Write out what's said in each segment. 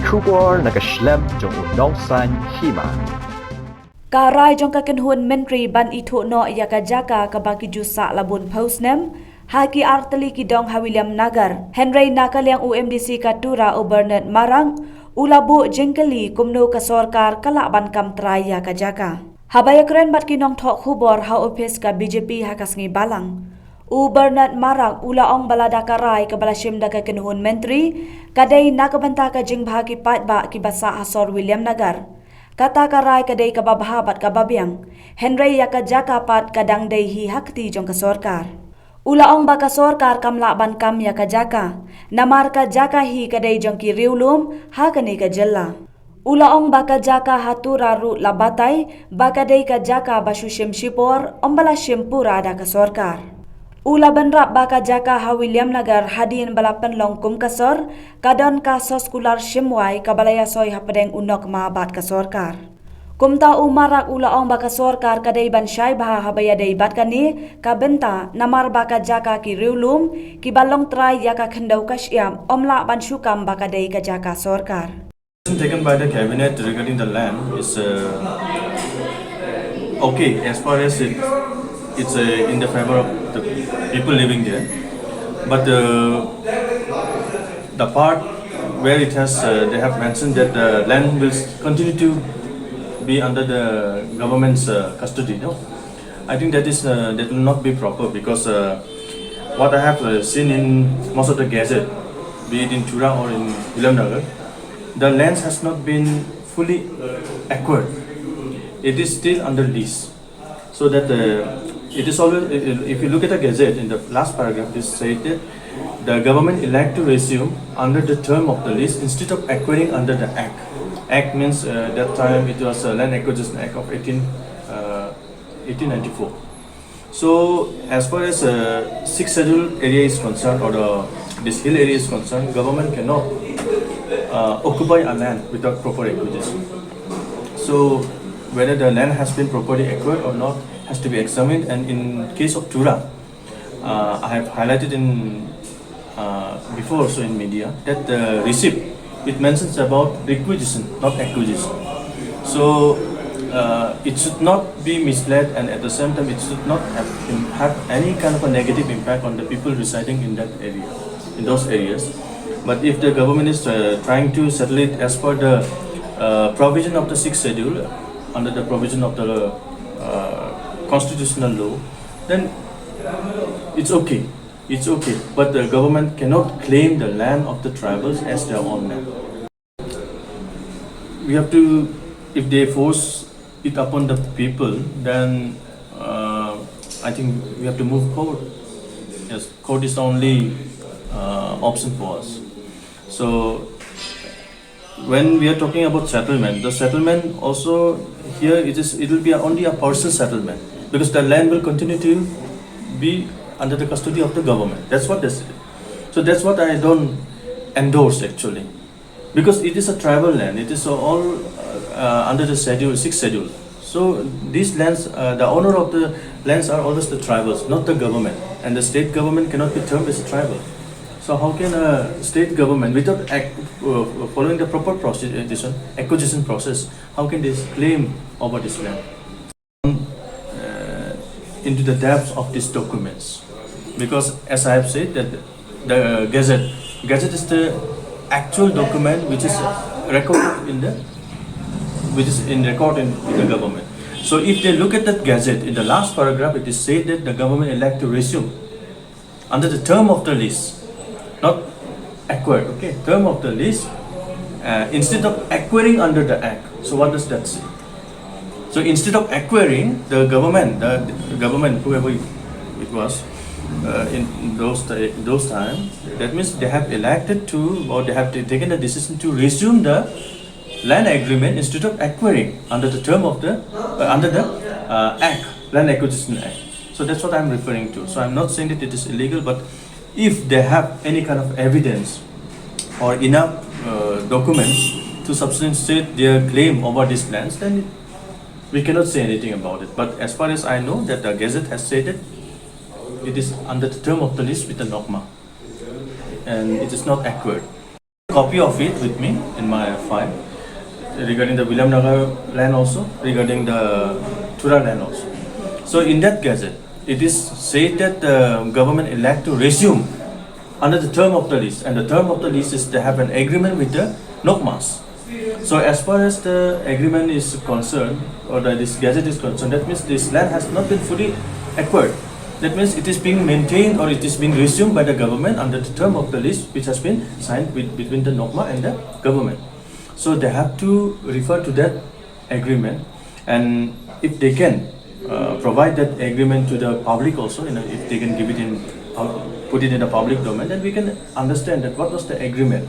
Kubor nakaslem jong unongsan Hima. Karai jong kakenhun menteri ban itu no yaka Jaka kabaki jusa labun postnem haki arteli kidong ha Williamnagar Henry nakal yang UMDC ka Tura o Bernard Marang ulabu jengkeli Kumno ka Sorkar kalak ban kam Trai yaka Jaka. Habaya keren bat kinong thok khubor ha office ka BJP hakas ngi balang. U Bernard Marang ulaong balada karai ka balashim da kakenhun menteri kadai nakabanta ka jing bahagi pat ba ki basa asor Williamnagar. Kata karai kadai kababahabat kababiang Henry yaka Jaka pat kadang dai hi hakti jong ka Sorkar. Ulaong baka Sorkar kamla ban kam yaka Jaka namar ka Jaka hi kadai jong ki riulum ha kani ka jella. Ulaong baka Jaka hatura ru labatai baka dai ka Jaka basu shim shipor ombala shim pura da ka Sorkar. Ula benrap baka Jaka ha Williamnagar hadin balapan long kum kasor kadon ka soskular shimwai kabalaya soy hapadeng unok mabat ka Sorkar. Kumta umarak ulaong baka Sorkar kadai ban syai baha habaya dai bat kani kabenta namar baka Jaka ki riulum ki balong Trai yaka khendau kasyam omla ban syukam baka dai ka Jaka Sorkar. Taken by the cabinet regarding the land is okay as far as it's in the favor of the people living there, but the part where it has they have mentioned that the land will continue to be under the government's custody. No, I think that will not be proper because what I have seen in most of the gazette, be it in Tura or in Williamnagar, the lands has not been fully acquired. It is still under lease, so that it is always, if you look at the gazette in the last paragraph, it stated the government elect to resume under the term of the lease instead of acquiring under the act. Act means that time it was Land Acquisition Act of 1894. So as far as 6th schedule area is concerned or this hill area is concerned, government cannot occupy a land without proper acquisition. So whether the land has been properly acquired or not has to be examined, and in case of Tura, I have highlighted in before also in media that the receipt it mentions about requisition, not acquisition. So it should not be misled, and at the same time it should not have any kind of a negative impact on the people residing in that area, in those areas. But if the government is trying to settle it as per the provision of the 6th schedule, under the provision of the constitutional law, then it's okay. It's okay. But the government cannot claim the land of the tribals as their own land. We have to, if they force it upon the people, then I think we have to move forward. Yes, court is the only option for us. So when we are talking about settlement, the settlement also here it will be only a partial settlement because the land will continue to be under the custody of the government. That's what they say. So that's what I don't endorse actually, because it is a tribal land. It is all under the schedule 6th schedule. So these lands, the owner of the lands are always the tribals, not the government, and the state government cannot be termed as a tribal. So how can a state government, without following the proper acquisition process, how can they claim over this land? Into the depths of these documents, because as I have said that the gazette is the actual document which is recorded in the government. So if they look at that gazette, in the last paragraph it is said that the government elect to resume under the term of the lease. Not acquired, okay? Term of the lease instead of acquiring under the act. So what does that say? So instead of acquiring, the government, whoever it was in those times, that means they have elected to, or they have taken the decision to resume the land agreement instead of acquiring under the term of the act, Land Acquisition Act. So that's what I'm referring to. So I'm not saying that it is illegal, but if they have any kind of evidence or enough documents to substantiate their claim over these lands, then we cannot say anything about it. But as far as I know, that the Gazette has stated it is under the term of the lease with the NOCMA, and it is not acquired. Copy of it with me in my file regarding the Williamnagar land also, regarding the Tura land also. So in that gazette, it is said that the government elect to resume under the term of the lease, and the term of the lease is to have an agreement with the Nokmas. So as far as the agreement is concerned, or this gazette is concerned, that means this land has not been fully acquired. That means it is being maintained or it is being resumed by the government under the term of the lease which has been signed between the Nokma and the government. So they have to refer to that agreement, and if they can provide that agreement to the public also, if they can give it in, put it in the public domain, then we can understand that what was the agreement.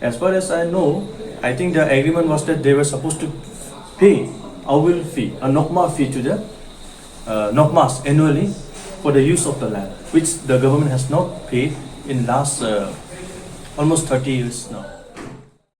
As far as I know, I think the agreement was that they were supposed to pay a will fee, a Nokma fee to the Nokmas annually for the use of the land, which the government has not paid in last almost 30 years now.